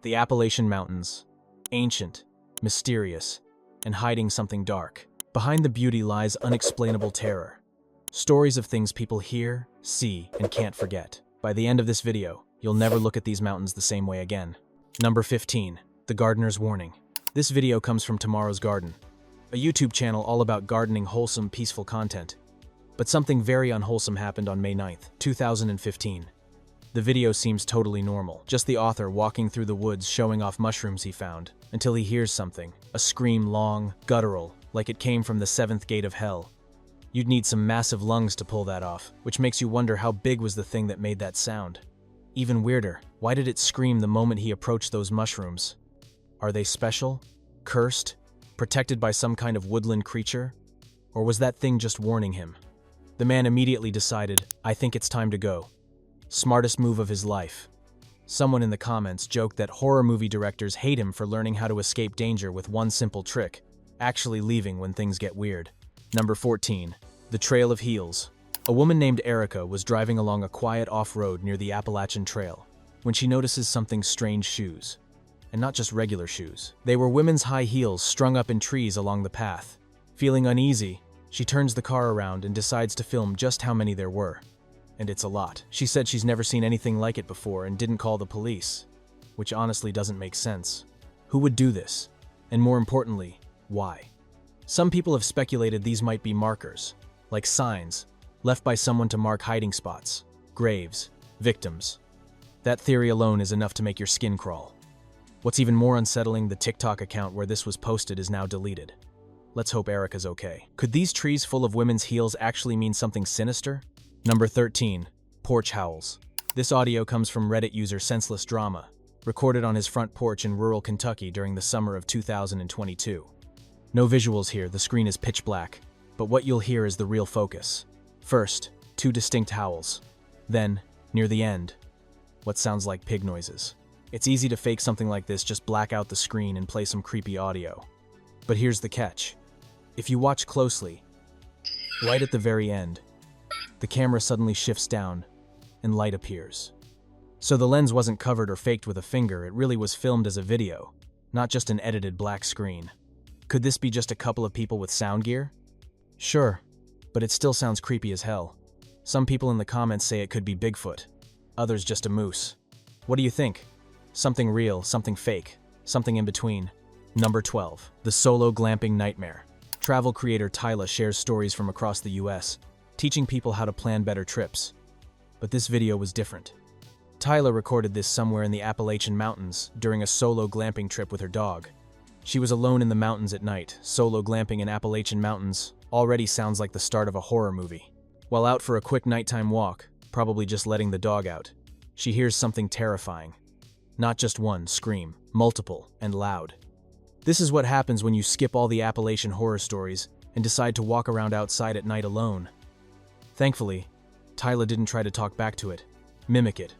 The Appalachian Mountains. Ancient, mysterious, and hiding something dark. Behind the beauty lies unexplainable terror. Stories of things people hear, see, and can't forget. By the end of this video, you'll never look at these mountains the same way again. Number 15. The Gardener's Warning. This video comes from Tomorrow's Garden, a YouTube channel all about gardening wholesome, peaceful content. But something very unwholesome happened on May 9th, 2015. The video seems totally normal, just the author walking through the woods showing off mushrooms he found, until he hears something, a scream long, guttural, like it came from the seventh gate of hell. You'd need some massive lungs to pull that off, which makes you wonder how big was the thing that made that sound. Even weirder, why did it scream the moment he approached those mushrooms? Are they special? Cursed? Protected by some kind of woodland creature? Or was that thing just warning him? The man immediately decided, I think it's time to go. Smartest move of his life. Someone in the comments joked that horror movie directors hate him for learning how to escape danger with one simple trick, actually leaving when things get weird. Number 14. The Trail of Heels. A woman named Erica was driving along a quiet off-road near the Appalachian Trail when she notices something strange shoes. And not just regular shoes. They were women's high heels strung up in trees along the path. Feeling uneasy, she turns the car around and decides to film just how many there were. And it's a lot. She said she's never seen anything like it before and didn't call the police, which honestly doesn't make sense. Who would do this? And more importantly, why? Some people have speculated these might be markers, like signs, left by someone to mark hiding spots, graves, victims. That theory alone is enough to make your skin crawl. What's even more unsettling, the TikTok account where this was posted is now deleted. Let's hope Erica's okay. Could these trees full of women's heels actually mean something sinister? Number 13. Porch Howls. This audio comes from Reddit user SenselessDrama, recorded on his front porch in rural Kentucky during the summer of 2022. No visuals here, the screen is pitch black, but what you'll hear is the real focus. First, two distinct howls. Then, near the end, what sounds like pig noises. It's easy to fake something like this, just black out the screen and play some creepy audio. But here's the catch. If you watch closely, right at the very end, the camera suddenly shifts down, and light appears. So the lens wasn't covered or faked with a finger, it really was filmed as a video, not just an edited black screen. Could this be just a couple of people with sound gear? Sure, but it still sounds creepy as hell. Some people in the comments say it could be Bigfoot, others just a moose. What do you think? Something real, something fake, something in between. Number 12. The Solo Glamping Nightmare. Travel creator Tyla shares stories from across the US, teaching people how to plan better trips. But this video was different. Tyla recorded this somewhere in the Appalachian Mountains during a solo glamping trip with her dog. She was alone in the mountains at night. Solo glamping in Appalachian Mountains already sounds like the start of a horror movie. While out for a quick nighttime walk, probably just letting the dog out, she hears something terrifying. Not just one scream, multiple, and loud. This is what happens when you skip all the Appalachian horror stories and decide to walk around outside at night alone. Thankfully, Tyla didn't try to talk back to it, mimic it,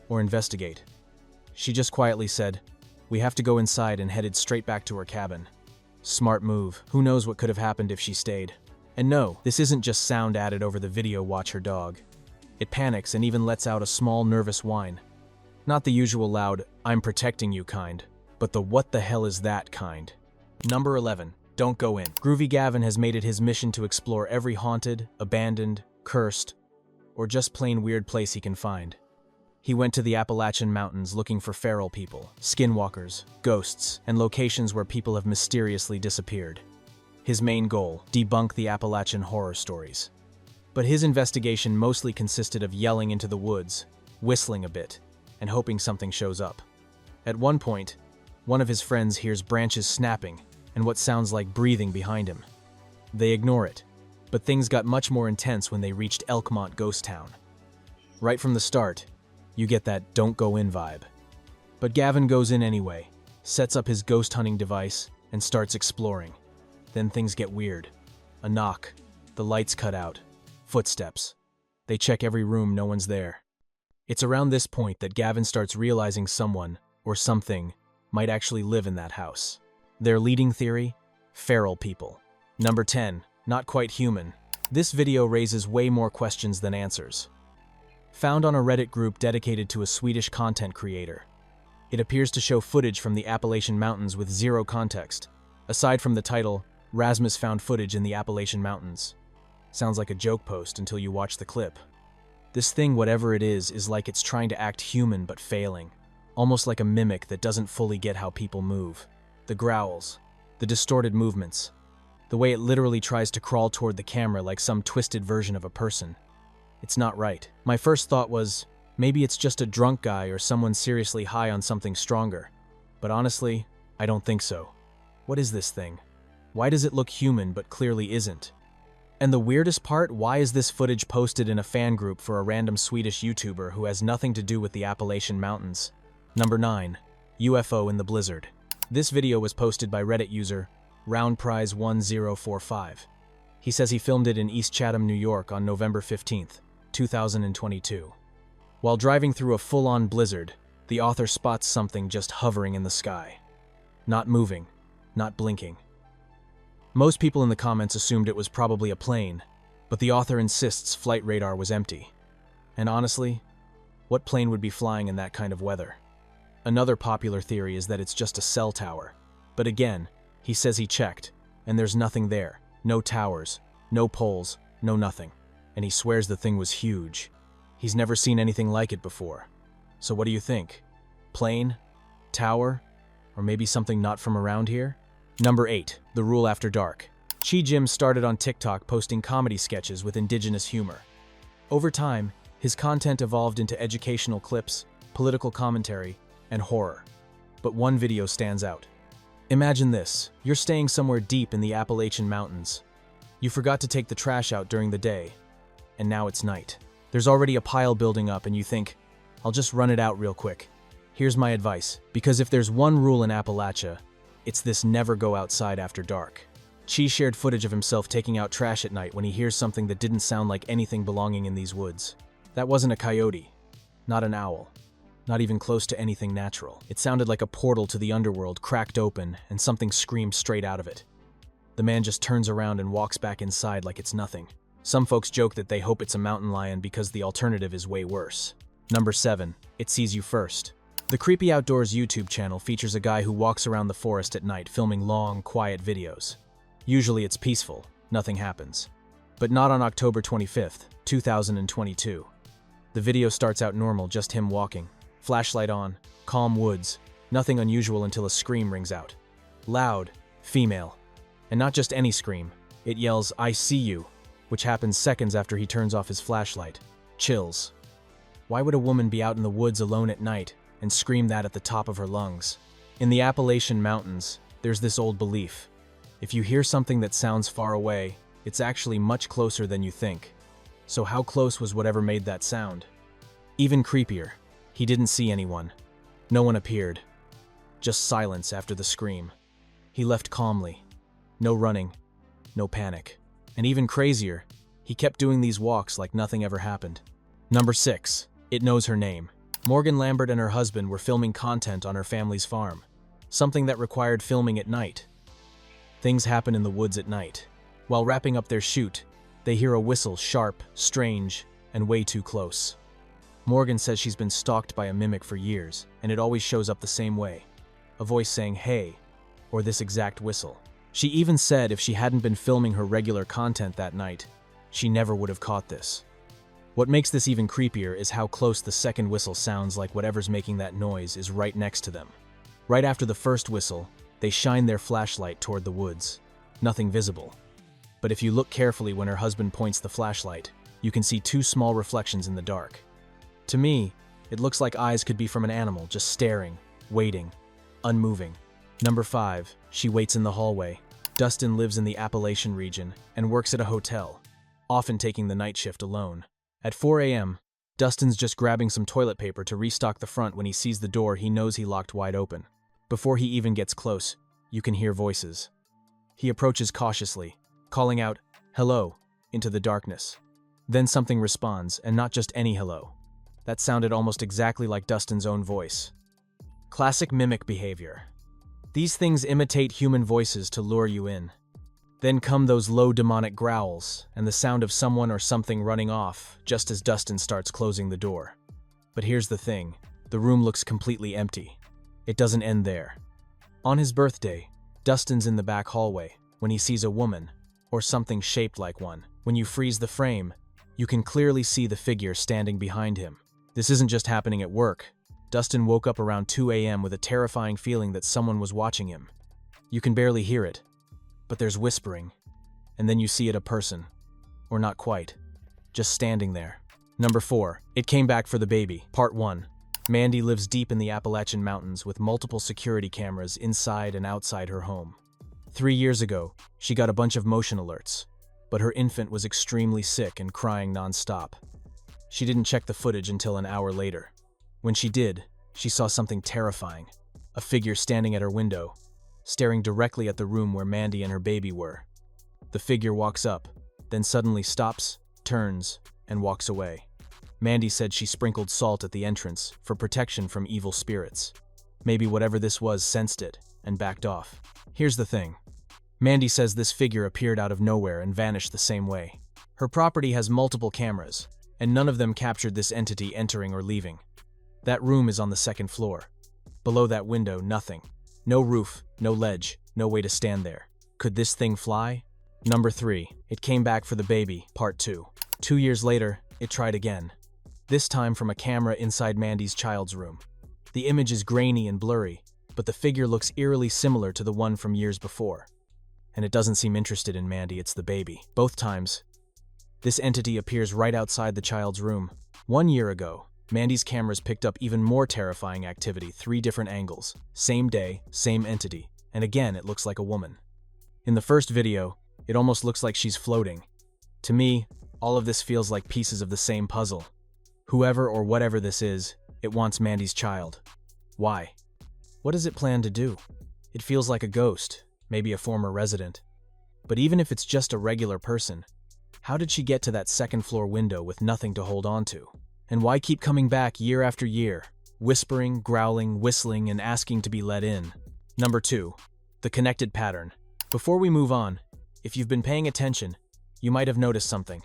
or investigate. She just quietly said, "We have to go inside," and headed straight back to her cabin. Smart move. Who knows what could have happened if she stayed. And no, this isn't just sound added over the video watch her dog. It panics and even lets out a small nervous whine. Not the usual loud, "I'm protecting you" kind, but the "what the hell is that" kind. Number 11. Don't go in. Groovy Gavin has made it his mission to explore every haunted, abandoned, cursed, or just plain weird place he can find. He went to the Appalachian Mountains looking for feral people, skinwalkers, ghosts, and locations where people have mysteriously disappeared. His main goal, debunk the Appalachian horror stories. But his investigation mostly consisted of yelling into the woods, whistling a bit, and hoping something shows up. At one point, one of his friends hears branches snapping and what sounds like breathing behind him. They ignore it, but things got much more intense when they reached Elkmont Ghost Town. Right from the start, you get that "don't go in" vibe. But Gavin goes in anyway, sets up his ghost hunting device, and starts exploring. Then things get weird. A knock, the lights cut out, footsteps. They check every room, no one's there. It's around this point that Gavin starts realizing someone, or something, might actually live in that house. Their leading theory? Feral people. Number 10. Not quite human. This video raises way more questions than answers. Found on a Reddit group dedicated to a Swedish content creator. It appears to show footage from the Appalachian Mountains with zero context, aside from the title, Rasmus found footage in the Appalachian Mountains. Sounds like a joke post until you watch the clip. This thing, whatever it is like it's trying to act human but failing. Almost like a mimic that doesn't fully get how people move. The growls, the distorted movements, the way it literally tries to crawl toward the camera like some twisted version of a person. It's not right. My first thought was, maybe it's just a drunk guy or someone seriously high on something stronger. But honestly, I don't think so. What is this thing? Why does it look human but clearly isn't? And the weirdest part, why is this footage posted in a fan group for a random Swedish YouTuber who has nothing to do with the Appalachian Mountains? Number 9. UFO in the Blizzard. This video was posted by Reddit user RoundPrize1045. He says he filmed it in East Chatham, New York on November 15th, 2022. While driving through a full-on blizzard, the author spots something just hovering in the sky. Not moving, not blinking. Most people in the comments assumed it was probably a plane, but the author insists flight radar was empty. And honestly, what plane would be flying in that kind of weather? Another popular theory is that it's just a cell tower. But again, he says he checked, and there's nothing there. No towers, no poles, no nothing. And he swears the thing was huge. He's never seen anything like it before. So what do you think? Plane? Tower? Or maybe something not from around here? Number 8. The Rule After Dark. Chi Jim started on TikTok posting comedy sketches with indigenous humor. Over time, his content evolved into educational clips, political commentary, and horror. But one video stands out. Imagine this. You're staying somewhere deep in the Appalachian Mountains. You forgot to take the trash out during the day, and now it's night. There's already a pile building up and you think, I'll just run it out real quick. Here's my advice, because if there's one rule in Appalachia, it's this: never go outside after dark. Chi shared footage of himself taking out trash at night when he hears something that didn't sound like anything belonging in these woods. That wasn't a coyote, not an owl, not even close to anything natural. It sounded like a portal to the underworld cracked open and something screamed straight out of it. The man just turns around and walks back inside like it's nothing. Some folks joke that they hope it's a mountain lion because the alternative is way worse. Number 7. It Sees You First. The Creepy Outdoors YouTube channel features a guy who walks around the forest at night filming long, quiet videos. Usually it's peaceful, nothing happens. But not on October 25th, 2022. The video starts out normal, just him walking. Flashlight on, calm woods, nothing unusual until a scream rings out. Loud, female. And not just any scream. It yells, "I see you," which happens seconds after he turns off his flashlight. Chills. Why would a woman be out in the woods alone at night and scream that at the top of her lungs? In the Appalachian Mountains, there's this old belief. If you hear something that sounds far away, it's actually much closer than you think. So how close was whatever made that sound? Even creepier, he didn't see anyone. No one appeared. Just silence after the scream. He left calmly. No running, no panic. And even crazier, he kept doing these walks like nothing ever happened. Number 6. It Knows Her Name. Morgan Lambert and her husband were filming content on her family's farm, something that required filming at night. Things happen in the woods at night. While wrapping up their shoot, they hear a whistle, sharp, strange, and way too close. Morgan says she's been stalked by a mimic for years, and it always shows up the same way. A voice saying, "Hey," or this exact whistle. She even said if she hadn't been filming her regular content that night, she never would have caught this. What makes this even creepier is how close the second whistle sounds, like whatever's making that noise is right next to them. Right after the first whistle, they shine their flashlight toward the woods. Nothing visible. But if you look carefully when her husband points the flashlight, you can see two small reflections in the dark. To me, it looks like eyes could be from an animal, just staring, waiting, unmoving. Number 5. She Waits in the Hallway. Dustin lives in the Appalachian region and works at a hotel, often taking the night shift alone. At 4 a.m., Dustin's just grabbing some toilet paper to restock the front when he sees the door he knows he locked wide open. Before he even gets close, you can hear voices. He approaches cautiously, calling out, "Hello," into the darkness. Then something responds, and not just any hello. That sounded almost exactly like Dustin's own voice. Classic mimic behavior. These things imitate human voices to lure you in. Then come those low demonic growls, and the sound of someone or something running off just as Dustin starts closing the door. But here's the thing, the room looks completely empty. It doesn't end there. On his birthday, Dustin's in the back hallway when he sees a woman, or something shaped like one. When you freeze the frame, you can clearly see the figure standing behind him. This isn't just happening at work. Dustin woke up around 2 a.m. with a terrifying feeling that someone was watching him. You can barely hear it, but there's whispering, and then you see it a person. Or not quite, just standing there. Number 4, It Came Back for the Baby, Part 1. Mandy lives deep in the Appalachian Mountains with multiple security cameras inside and outside her home. 3 years ago, she got a bunch of motion alerts, but her infant was extremely sick and crying nonstop. She didn't check the footage until an hour later. When she did, she saw something terrifying. A figure standing at her window, staring directly at the room where Mandy and her baby were. The figure walks up, then suddenly stops, turns, and walks away. Mandy said she sprinkled salt at the entrance for protection from evil spirits. Maybe whatever this was sensed it and backed off. Here's the thing. Mandy says this figure appeared out of nowhere and vanished the same way. Her property has multiple cameras, and none of them captured this entity entering or leaving. That room is on the 2nd floor. Below that window, nothing. No roof, no ledge, no way to stand there. Could this thing fly? Number 3, It Came Back for the Baby, Part 2. 2 years later, it tried again. This time from a camera inside Mandy's child's room. The image is grainy and blurry, but the figure looks eerily similar to the one from years before. And it doesn't seem interested in Mandy, it's the baby. Both times, this entity appears right outside the child's room. 1 year ago, Mandy's cameras picked up even more terrifying activity, 3 different angles. Same day, same entity, and again it looks like a woman. In the first video, it almost looks like she's floating. To me, all of this feels like pieces of the same puzzle. Whoever or whatever this is, it wants Mandy's child. Why? What does it plan to do? It feels like a ghost, maybe a former resident. But even if it's just a regular person, how did she get to that 2nd floor window with nothing to hold on to? And why keep coming back year after year, whispering, growling, whistling, and asking to be let in? Number 2, The Connected Pattern. Before we move on, if you've been paying attention, you might have noticed something.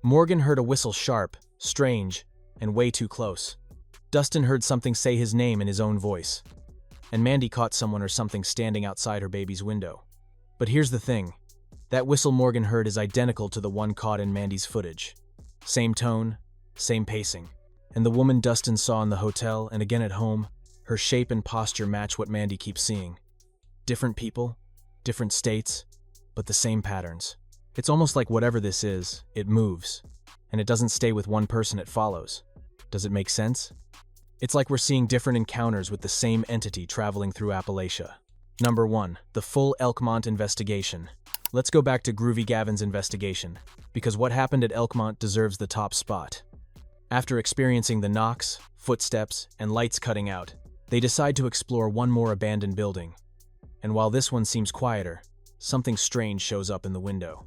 Morgan heard a whistle sharp, strange, and way too close. Dustin heard something say his name in his own voice. And Mandy caught someone or something standing outside her baby's window. But here's the thing. That whistle Morgan heard is identical to the one caught in Mandy's footage. Same tone, same pacing. And the woman Dustin saw in the hotel and again at home, her shape and posture match what Mandy keeps seeing. Different people, different states, but the same patterns. It's almost like whatever this is, it moves. And it doesn't stay with one person, it follows. Does it make sense? It's like we're seeing different encounters with the same entity traveling through Appalachia. Number 1, The Full Elkmont Investigation. Let's go back to Groovy Gavin's investigation, because what happened at Elkmont deserves the top spot. After experiencing the knocks, footsteps, and lights cutting out, they decide to explore one more abandoned building. And while this one seems quieter, something strange shows up in the window.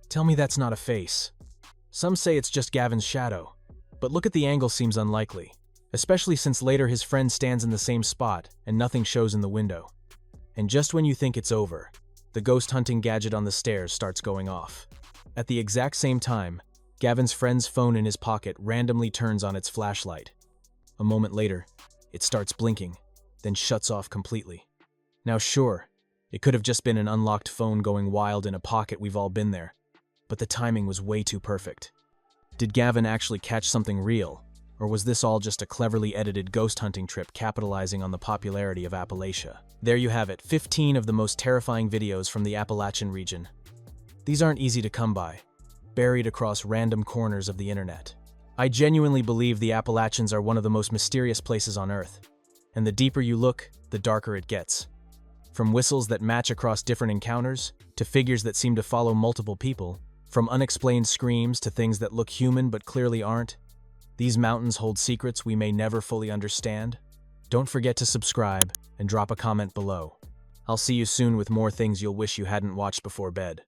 Tell me that's not a face. Some say it's just Gavin's shadow, but look at the angle seems unlikely, especially since later his friend stands in the same spot and nothing shows in the window. And just when you think it's over, the ghost hunting gadget on the stairs starts going off. At the exact same time, Gavin's friend's phone in his pocket randomly turns on its flashlight. A moment later, it starts blinking, then shuts off completely. Now sure, it could have just been an unlocked phone going wild in a pocket, we've all been there. But the timing was way too perfect. Did Gavin actually catch something real, or was this all just a cleverly edited ghost hunting trip capitalizing on the popularity of Appalachia? There you have it, 15 of the most terrifying videos from the Appalachian region. These aren't easy to come by, buried across random corners of the internet. I genuinely believe the Appalachians are one of the most mysterious places on Earth, and the deeper you look, the darker it gets. From whistles that match across different encounters, to figures that seem to follow multiple people, from unexplained screams to things that look human but clearly aren't, these mountains hold secrets we may never fully understand. Don't forget to subscribe and drop a comment below. I'll see you soon with more things you'll wish you hadn't watched before bed.